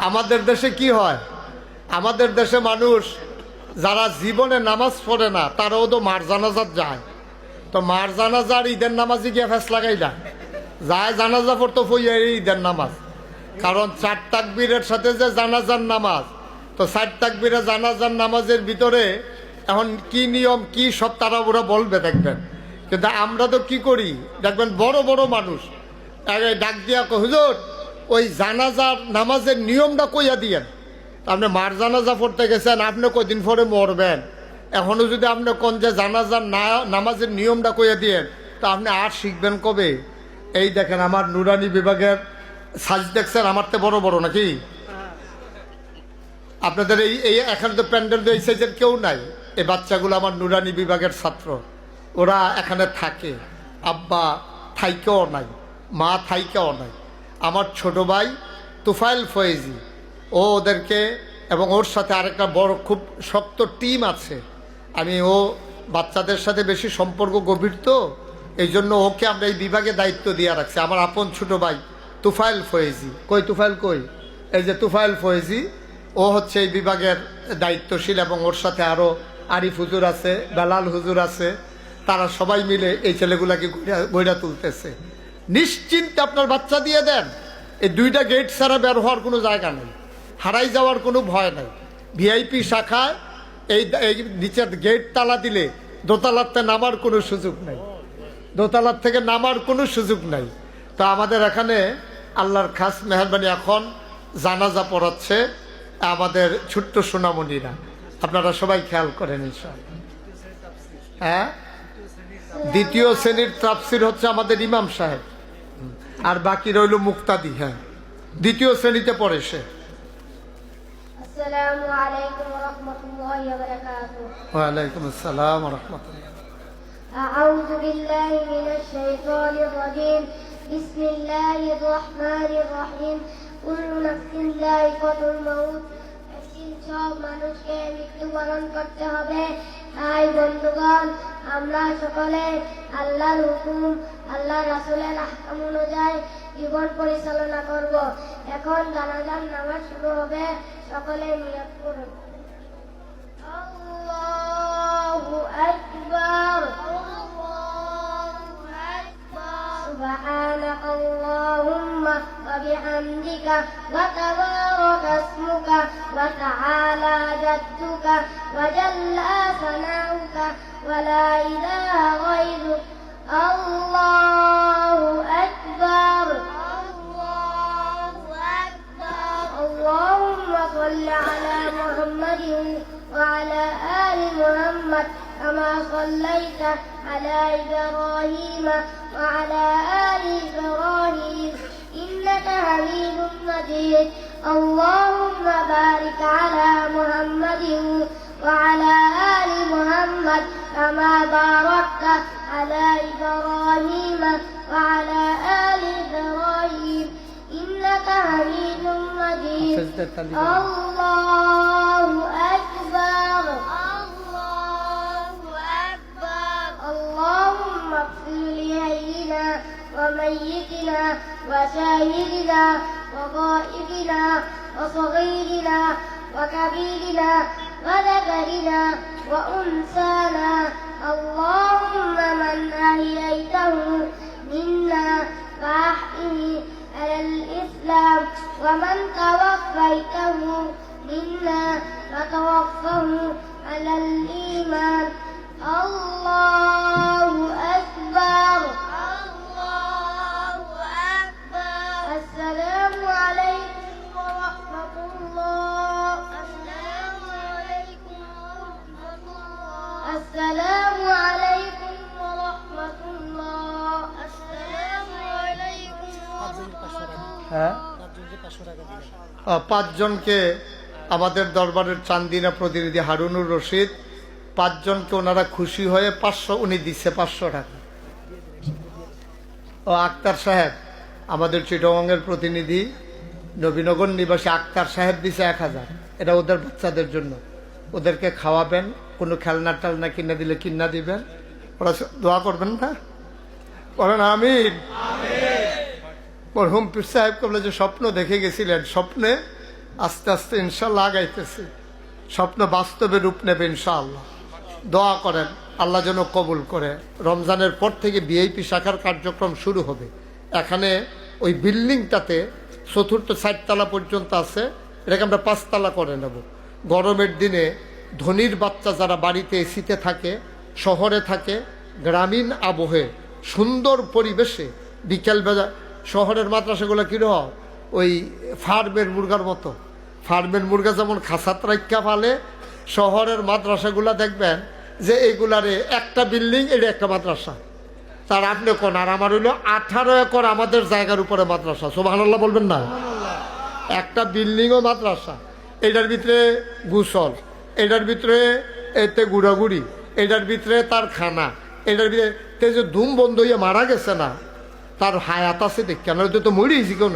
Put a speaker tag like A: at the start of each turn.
A: আমাদের দেশে কি হয়, আমাদের দেশে মানুষ যারা জীবনে নামাজ পড়ে না তারাও তো মার জানাজাত যায়। তো মার জানাজার ঈদের নামাজই গিয়ে ফেস লাগাই যায় জানাজা পড়তো ফইয়া ঈদের নামাজ। কারণ 4 তাকবীরের সাথে যে জানাজার নামাজ, তো 4 তাকবীরে জানাজার নামাজের ভিতরে এখন কি নিয়ম কি সব তারা ওরা বলবে দেখবেন। কিন্তু আমরা তো কি করি দেখবেন, বড় বড় মানুষ ডাক দিয়া হুজুর ওই জানাজার নামাজের নিয়মটা কইয়া দিয়েন। আপনি মার জানাজা পড়তে গেছেন, আপনি কয়দিন পরে মরবেন, এখনো যদি আপনি কোন যে জানাজার নামাজের নিয়মটা কইয়া দিয়েন, তা আপনি আর শিখবেন কবে? এই দেখেন আমার নুরানি বিভাগের সাজ দেখছেন, আমার তো বড় বড় নাকি? আপনাদের এই এখানে তো প্যান্ডেল এই সাইজের কেউ নাই। এই বাচ্চাগুলো আমার নুরানি বিভাগের ছাত্র, ওরা এখানে থাকে। আব্বা থাইকেও নাই, মা থাইকেও নাই। আমার ছোট ভাই তুফাইল ফয়েজি ও ওদেরকে, এবং ওর সাথে আরেকটা বড় খুব শক্ত টিম আছে। আমি ও বাচ্চাদের সাথে বেশি সম্পর্ক গভীর, তো এই জন্য ওকে আমরা এই বিভাগে দায়িত্ব দিয়ে রাখছি। আমার আপন ছোট ভাই তুফাইল ফয়েজি, কই তুফাইল কই, এই যে তুফাইল ফয়েজি, ও হচ্ছে এই বিভাগের দায়িত্বশীল, এবং ওর সাথে আরও আরিফ হুজুর আছে, বেলাল হুজুর আছে। তারা সবাই মিলে এই ছেলেগুলাকে গইড়া তুলতেছে। নিশ্চিন্তে আপনার বাচ্চা দিয়ে দেন, এই 2টা গেট ছাড়া বের হওয়ার কোনো জায়গা নেই, হারাই যাওয়ার কোনো ভয় নাই। ভিআইপি শাখায় এই নিচের গেট তালা দিলে দোতলাতে নামার কোনো সুযোগ নাই, দোতলার থেকে নামার কোনো সুযোগ নাই। তো আমাদের এখানে আল্লাহর খাস মেহরবানি, এখন জানাজা পড়াচ্ছে আমাদের ছোট্ট সোনামণিরা। আপনারা সবাই খেয়াল করেন ইনশাআল্লাহ। হ্যাঁ, 2য় শ্রেণীর তাফসীর হচ্ছে আমাদের ইমাম সাহেব, আর বাকি রইল মুক্তাদি। হ্যাঁ, 2য় শ্রেণীতে পড়ে সে।
B: আসসালামু আলাইকুম ওয়া রাহমাতুল্লাহি ওয়া বারাকাতুহু।
A: ওয়া আলাইকুম আসসালাম ওয়া রাহমাতুল্লাহ।
B: আউযু বিল্লাহি মিনাশ শাইতানির রাজীম। বিসমিল্লাহির রহমানির রহিম। কুল্লু নাফসিন যায়িকাতুল মাউত। সব মানুষকে মৃত্যুবরণ করতে হবে। তাই বন্ধুগণ, আমরা সকলে আল্লাহর হুকুম, আল্লাহ রাসূলের আহকাম অনুযায়ী জীবন পরিচালনা করব। এখন জানাজার নামাজ শুরু হবে, সকলে নিয়ত করুন। আল্লাহু আকবার, সুবহানাকা আল্লাহুম্মা ওয়া বিহামদিকা ওয়া তাবারাকা ইসমুকা ওয়া তাআলা জাদ্দুকা ওয়া জাল্লা সানাউকা ওয়া লা ইলাহা গায়রুক। আল্লাহু আকবার, আল্লাহু আকবার। আল্লাহুম্মা সাল্লি আলা মুহাম্মাদিন ওয়া আলা আলি মুহাম্মাদ কামা সাল্লাইতা আলা ইব্রাহিম ওয়া আলা আলি ইব্রাহিম ইন্নাকা হামিদুম মাজিদ। আল্লাহুম্মা বারিক আলা মুহাম্মাদিন ওয়া আলা আলি মুহাম্মাদ কামা বারাকতা আলা ইব্রাহিম ওয়া আলা আলি ইব্রাহিম ইন্নাকা হামিদুম মাজিদ। আল্লাহু আকবার, আল্লাহু আকবার। আল্লাহুম্মা ইগফির লিহাইয়িনা ওয়া মাইয়িতিনা ওয়া শাহিদিনা ওয়া গায়িবিনা ওয়া صغيرنا وكبيرنا وذكرنا وأنثانا. اللهم من أحييته منا فأحيه على الإسلام، ومن توفيته منا فتوفه على الإيمان. الله أكبر، الله أكبر. السلام عليكم ورحمة الله. السلام عليكم ورحمة الله. السلام عليكم ورحمة الله. السلام عليكم ورحمة الله.
A: হ্যাঁ, 5 জনকে আমাদের দরবারের চান্দিনা প্রতিনিধি হারুনুর রশিদ, 5 জনকে ওনারা খুশি হয়ে 500 উনি দিচ্ছে 500 টাকা। ও আক্তার সাহেব আমাদের চিটাগংয়ের প্রতিনিধি, নবীনগর নিবাসী আক্তার সাহেব দিছে 1000। এটা ওদের বাচ্চাদের জন্য, ওদেরকে খাওয়াবেন, কোনো খেলনা টেলনা কিনে দিলে কিনা দিবেন। ওরা দোয়া করবেন না, বলেন আমিন। মরহুম পীর সাহেব কবলে যে স্বপ্ন দেখে গেছিলেন, স্বপ্নে আস্তে আস্তে ইনশাল্লাহ আগাইতেছি। স্বপ্ন বাস্তবে রূপ নেবে ইনশাআল্লাহ। দোয়া করেন আল্লাহ যেন কবুল করে। রমজানের পর থেকে ভিআইপি শাখার কার্যক্রম শুরু হবে। এখানে ওই বিল্ডিংটাতে চতুর্থ 4 তলা পর্যন্ত আছে, এটাকে আমরা 5 তলা করে নেব। গরমের দিনে ধনীর বাচ্চা যারা বাড়িতে এসিতে থাকে, শহরে থাকে, গ্রামীণ আবহে সুন্দর পরিবেশে বিকেলবেলা, শহরের মাদ্রাসাগুলো কীরকম ওই ফার্মের মুরগার মতো, ফার্মের মুরগা যেমন খাসাত রাখা ফালে, শহরের মাদ্রাসাগুলো দেখবেন যে এগুলারে একটা বিল্ডিং, এটা একটা মাদ্রাসা। তার আপনি কোন, আর আমার হইল 18 একর আমাদের জায়গার উপরে মাদ্রাসা। সুবহানাল্লাহ বলবেন না? একটা বিল্ডিংও মাদ্রাসা, এটার ভিতরে গোসল, এটার ভিতরে এতে গুড়াগুড়ি, এটার ভিতরে তার খানা, এটার ভিতরে যে ধুম বন্ধ হইয়া মারা গেছে না, তার হায়াত আছে দেখ কেন, তো মরিয়েছি কেন।